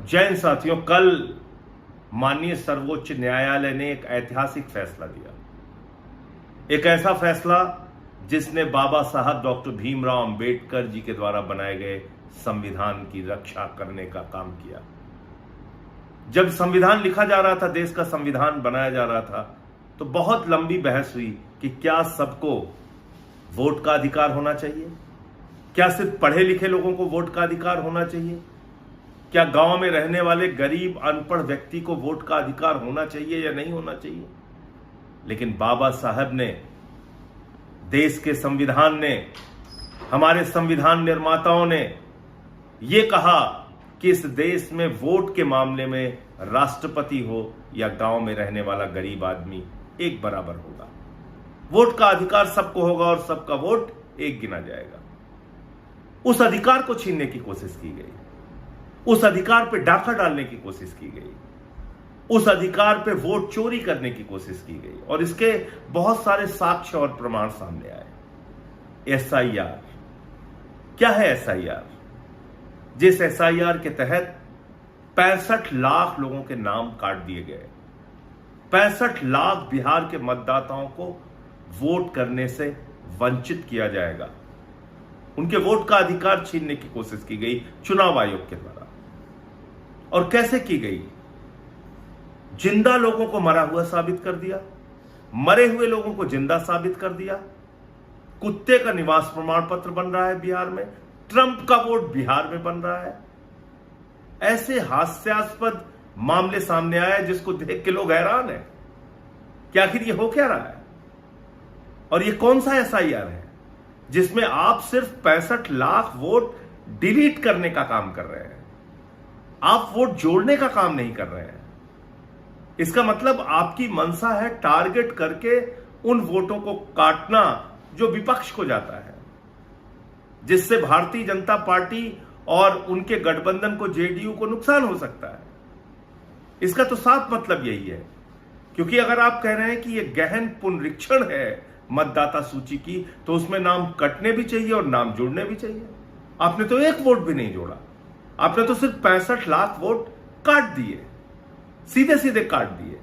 जैन साथियों, कल माननीय सर्वोच्च न्यायालय ने एक ऐतिहासिक फैसला दिया। एक ऐसा फैसला जिसने बाबा साहब डॉक्टर भीमराव अंबेडकर जी के द्वारा बनाए गए संविधान की रक्षा करने का काम किया। जब संविधान लिखा जा रहा था, देश का संविधान बनाया जा रहा था, तो बहुत लंबी बहस हुई कि क्या सबको वोट का अधिकार होना चाहिए, क्या सिर्फ पढ़े लिखे लोगों को वोट का अधिकार होना चाहिए, क्या गांव में रहने वाले गरीब अनपढ़ व्यक्ति को वोट का अधिकार होना चाहिए या नहीं होना चाहिए। लेकिन बाबा साहब ने, देश के संविधान ने, हमारे संविधान निर्माताओं ने यह कहा कि इस देश में वोट के मामले में राष्ट्रपति हो या गांव में रहने वाला गरीब आदमी एक बराबर होगा। वोट का अधिकार सबको होगा और सबका वोट एक गिना जाएगा। उस अधिकार को छीनने की कोशिश की गई, उस अधिकार पे डाका डालने की कोशिश की गई, उस अधिकार पे वोट चोरी करने की कोशिश की गई और इसके बहुत सारे साक्ष्य और प्रमाण सामने आए। एसआईआर क्या है? एसआईआर, जिस एसआईआर के तहत 65 लाख लोगों के नाम काट दिए गए, 65 लाख बिहार के मतदाताओं को वोट करने से वंचित किया जाएगा। उनके वोट का अधिकार छीनने की कोशिश की गई चुनाव आयोग के द्वारा। और कैसे की गई? जिंदा लोगों को मरा हुआ साबित कर दिया, मरे हुए लोगों को जिंदा साबित कर दिया, कुत्ते का निवास प्रमाण पत्र बन रहा है बिहार में, ट्रंप का वोट बिहार में बन रहा है। ऐसे हास्यास्पद मामले सामने आए जिसको देख के लोग हैरान हैं कि आखिर ये हो क्या रहा है। और ये कौन सा एसआईआर है जिसमें आप सिर्फ 65 लाख वोट डिलीट करने का काम कर रहे हैं, आप वोट जोड़ने का काम नहीं कर रहे हैं। इसका मतलब आपकी मंशा है टारगेट करके उन वोटों को काटना जो विपक्ष को जाता है, जिससे भारतीय जनता पार्टी और उनके गठबंधन को, जेडीयू को नुकसान हो सकता है। इसका तो साफ मतलब यही है, क्योंकि अगर आप कह रहे हैं कि यह गहन पुनरीक्षण है मतदाता सूची की, तो उसमें नाम कटने भी चाहिए और नाम जुड़ने भी चाहिए। आपने तो एक वोट भी नहीं जोड़ा, आपने तो सिर्फ 65 लाख वोट काट दिए, सीधे सीधे काट दिए।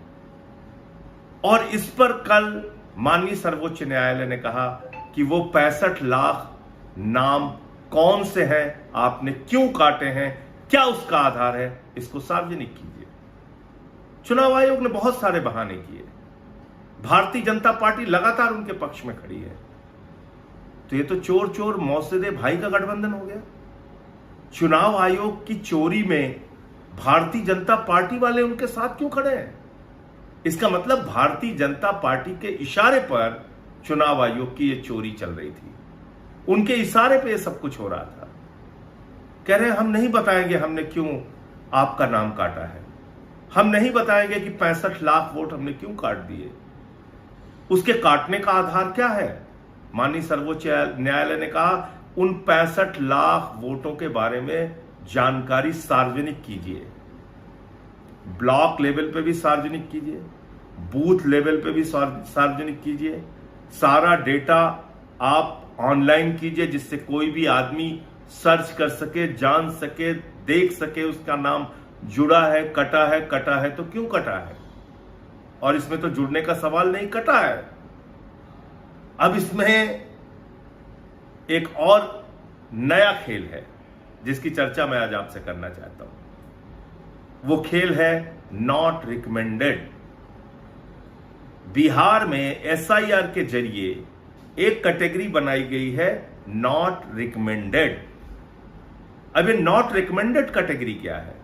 और इस पर कल माननीय सर्वोच्च न्यायालय ने कहा कि वो 65 लाख नाम कौन से हैं, आपने क्यों काटे हैं, क्या उसका आधार है, इसको सार्वजनिक कीजिए। चुनाव आयोग ने बहुत सारे बहाने किए, भारतीय जनता पार्टी लगातार उनके पक्ष में खड़ी है। तो ये तो चोर चोर मौसेदे भाई का गठबंधन हो गया। चुनाव आयोग की चोरी में भारतीय जनता पार्टी वाले उनके साथ क्यों खड़े हैं? इसका मतलब भारतीय जनता पार्टी के इशारे पर चुनाव आयोग की यह चोरी चल रही थी, उनके इशारे पे यह सब कुछ हो रहा था। कह रहे हैं हम नहीं बताएंगे हमने क्यों आपका नाम काटा है, हम नहीं बताएंगे कि 65 लाख वोट हमने क्यों काट दिए। उसके काटने का आधार क्या है? माननीय सर्वोच्च न्यायालय ने कहा उन 65 लाख वोटों के बारे में जानकारी सार्वजनिक कीजिए, ब्लॉक लेवल पे भी सार्वजनिक कीजिए, बूथ लेवल पे भी सार्वजनिक कीजिए, सारा डेटा आप ऑनलाइन कीजिए जिससे कोई भी आदमी सर्च कर सके, जान सके, देख सके उसका नाम जुड़ा है, कटा है तो क्यों कटा है। और इसमें तो जुड़ने का सवाल नहीं, कटा है। अब इसमें एक और नया खेल है जिसकी चर्चा मैं आज आपसे करना चाहता हूं। वो खेल है नॉट रिकमेंडेड। बिहार में एसआईआर के जरिए एक कैटेगरी बनाई गई है, नॉट रिकमेंडेड। अब ये नॉट रिकमेंडेड कैटेगरी क्या है,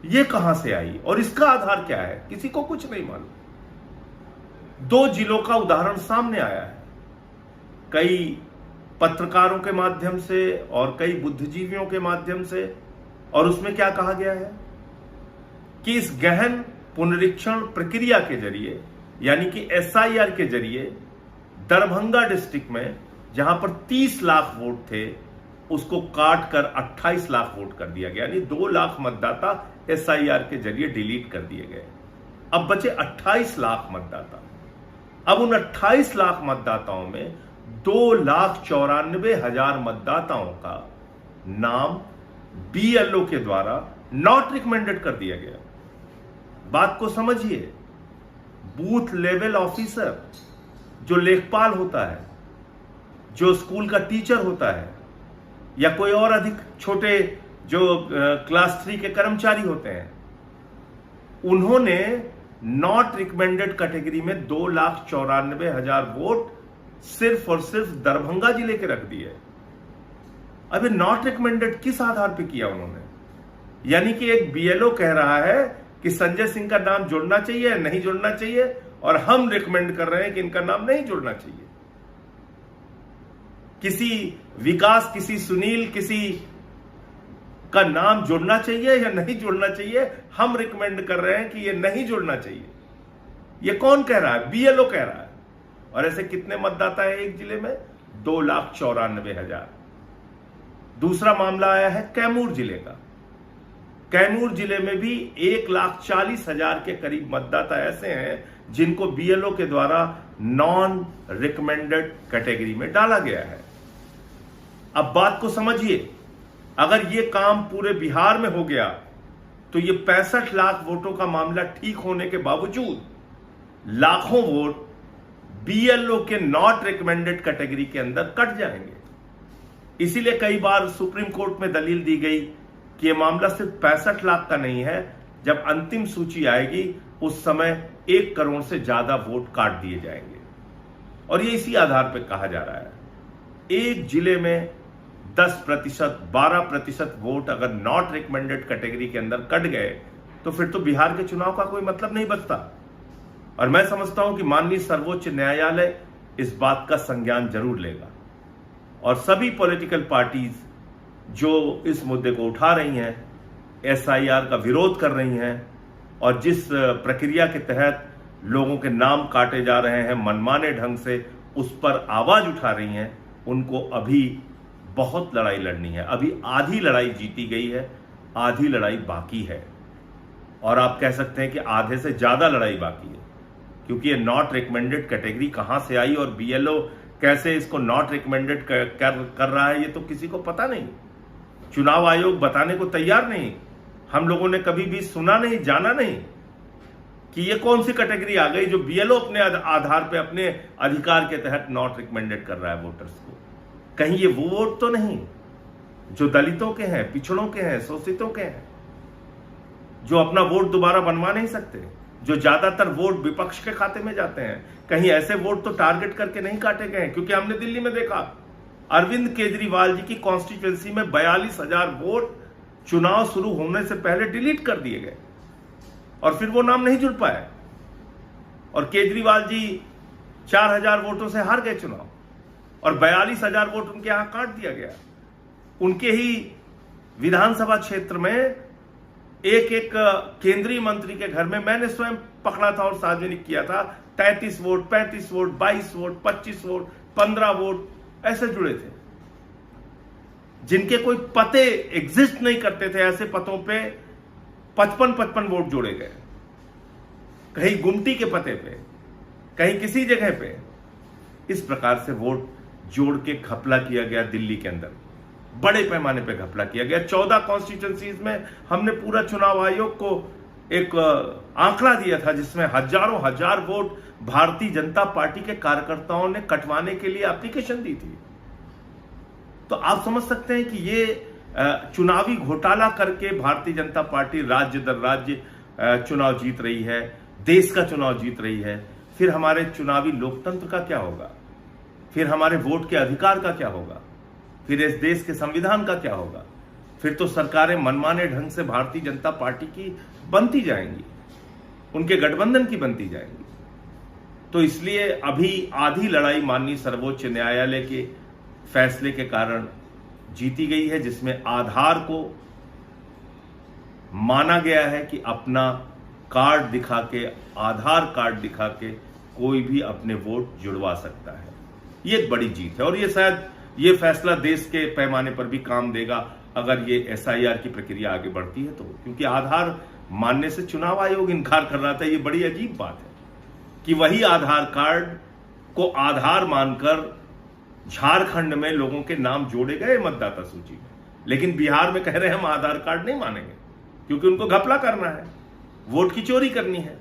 ये कहां से आई और इसका आधार क्या है, किसी को कुछ नहीं मालूम। 2 जिलों का उदाहरण सामने आया है, कई पत्रकारों के माध्यम से और कई बुद्धिजीवियों के माध्यम से। और उसमें क्या कहा गया है कि इस गहन पुनरीक्षण प्रक्रिया के जरिए, यानी कि एसआईआर के जरिए, दरभंगा डिस्ट्रिक्ट में जहां पर 30 लाख वोट थे उसको काट कर 28 लाख वोट कर दिया गया, यानी 2 लाख मतदाता एसआईआर के जरिए डिलीट कर दिए गए। अब बचे 28 लाख मतदाता। अब उन 28 लाख मतदाताओं में 2,94,000 मतदाताओं का नाम बीएलओ के द्वारा नॉट रिकमेंडेड कर दिया गया। बात को समझिए, बूथ लेवल ऑफिसर जो लेखपाल होता है, जो स्कूल का टीचर होता है, या कोई और अधिक छोटे जो क्लास 3 के कर्मचारी होते हैं, उन्होंने नॉट रिकमेंडेड कैटेगरी में 2,94,000 वोट सिर्फ और सिर्फ दरभंगा जिले के रख दिए। अभी नॉट रिकमेंडेड किस आधार पे किया उन्होंने? यानी कि एक बीएलओ कह रहा है कि संजय सिंह का नाम जुड़ना चाहिए, नहीं जुड़ना चाहिए, और हम रिकमेंड कर रहे हैं कि इनका नाम नहीं जुड़ना चाहिए। किसी विकास, किसी सुनील, किसी का नाम जुड़ना चाहिए या नहीं जुड़ना चाहिए, हम रिकमेंड कर रहे हैं कि ये नहीं जुड़ना चाहिए। ये कौन कह रहा है? बीएलओ कह रहा है। और ऐसे कितने मतदाता है एक जिले में? 2,94,000। दूसरा मामला आया है कैमूर जिले का। कैमूर जिले में भी 1,40,000 के करीब मतदाता ऐसे हैं जिनको बीएलओ के द्वारा नॉन रिकमेंडेड कैटेगरी में डाला गया है। अब बात को समझिए, अगर ये काम पूरे बिहार में हो गया तो ये 65 लाख वोटों का मामला ठीक होने के बावजूद लाखों वोट बीएलओ के नॉट रिकमेंडेड कैटेगरी के अंदर कट जाएंगे। इसीलिए कई बार सुप्रीम कोर्ट में दलील दी गई कि यह मामला सिर्फ 65 लाख का नहीं है। जब अंतिम सूची आएगी उस समय 1 करोड़ से ज्यादा वोट काट दिए जाएंगे। और ये इसी आधार पर कहा जा रहा है, एक जिले में 10%, 12% वोट अगर नॉट रिकमेंडेड कैटेगरी के अंदर कट गए तो फिर तो बिहार के चुनाव का कोई मतलब नहीं बचता। और मैं समझता हूं कि माननीय सर्वोच्च न्यायालय इस बात का संज्ञान जरूर लेगा और सभी पॉलिटिकल पार्टीज जो इस मुद्दे को उठा रही हैं, एसआईआर का विरोध कर रही हैं और जिस प्रक्रिया के तहत लोगों के नाम काटे जा रहे हैं मनमाने ढंग से, उस पर आवाज उठा रही हैं, उनको अभी बहुत लड़ाई लड़नी है। अभी आधी लड़ाई जीती गई है, आधी लड़ाई बाकी है। और आप कह सकते हैं कि आधे से ज्यादा लड़ाई बाकी है, क्योंकि ये नॉट रिकमेंडेड कैटेगरी कहां से आई और बीएलओ कैसे इसको नॉट रिकमेंडेड कर रहा है, ये तो किसी को पता नहीं। चुनाव आयोग बताने को तैयार नहीं। हम लोगों ने कभी भी सुना नहीं, जाना नहीं कि ये कौन सी कैटेगरी आ गई जो बीएलओ अपने आधार पे, अपने अधिकार के तहत नॉट रिकमेंडेड कर रहा है वोटर्स को। कहीं ये वो वोट तो नहीं जो दलितों के हैं, पिछड़ों के हैं, शोषितों के हैं, जो अपना वोट दोबारा बनवा नहीं सकते, जो ज्यादातर वोट विपक्ष के खाते में जाते हैं। कहीं ऐसे वोट तो टारगेट करके नहीं काटे गए, क्योंकि हमने दिल्ली में देखा अरविंद केजरीवाल जी की कॉन्स्टिट्यूएंसी में 42,000 वोट चुनाव शुरू होने से पहले डिलीट कर दिए गए और फिर वो नाम नहीं जुड़ पाए और केजरीवाल जी 4,000 वोटों से हार गए चुनाव और 42,000 वोट उनके यहां काट दिया गया। उनके ही विधानसभा क्षेत्र में एक केंद्रीय मंत्री के घर में मैंने स्वयं पकड़ा था और सार्वजनिक किया था, 33 vote, 35 vote, 22 vote, 25 vote, 15 vote ऐसे जुड़े थे, जिनके कोई पते एग्जिस्ट नहीं करते थे। ऐसे पतों पे 55 वोट जोड़े गए, कहीं गुमटी के पते पे, कहीं किसी जगह पे। इस प्रकार से वोट जोड़ के घपला किया गया दिल्ली के अंदर, बड़े पैमाने पे घपला किया गया। 14 कॉन्स्टिट्यूएंसीज में हमने पूरा चुनाव आयोग को एक आंकड़ा दिया था जिसमें हजारों हजार वोट भारतीय जनता पार्टी के कार्यकर्ताओं ने कटवाने के लिए एप्लीकेशन दी थी। तो आप समझ सकते हैं कि ये चुनावी घोटाला करके भारतीय जनता पार्टी राज्य दर राज्य चुनाव जीत रही है, देश का चुनाव जीत रही है। फिर हमारे चुनावी लोकतंत्र का क्या होगा? फिर हमारे वोट के अधिकार का क्या होगा? फिर इस देश के संविधान का क्या होगा? फिर तो सरकारें मनमाने ढंग से भारतीय जनता पार्टी की बनती जाएंगी, उनके गठबंधन की बनती जाएंगी। तो इसलिए अभी आधी लड़ाई माननीय सर्वोच्च न्यायालय के फैसले के कारण जीती गई है, जिसमें आधार को माना गया है कि अपना कार्ड दिखा के, आधार कार्ड दिखा के कोई भी अपने वोट जुड़वा सकता है। ये एक बड़ी जीत है और ये शायद ये फैसला देश के पैमाने पर भी काम देगा अगर ये एसआईआर की प्रक्रिया आगे बढ़ती है तो, क्योंकि आधार मानने से चुनाव आयोग इनकार कर रहा था। ये बड़ी अजीब बात है कि वही आधार कार्ड को आधार मानकर झारखंड में लोगों के नाम जोड़े गए मतदाता सूची में, लेकिन बिहार में कह रहे हैं हम आधार कार्ड नहीं मानेंगे। क्योंकि उनको घपला करना है, वोट की चोरी करनी है,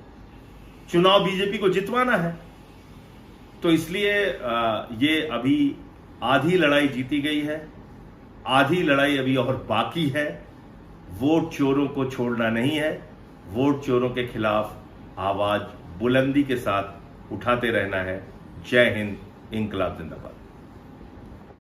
चुनाव बीजेपी को जितवाना है। तो इसलिए ये अभी आधी लड़ाई जीती गई है, आधी लड़ाई अभी और बाकी है। वोट चोरों को छोड़ना नहीं है, वोट चोरों के खिलाफ आवाज बुलंदी के साथ उठाते रहना है। जय हिंद, इंकलाब जिंदाबाद।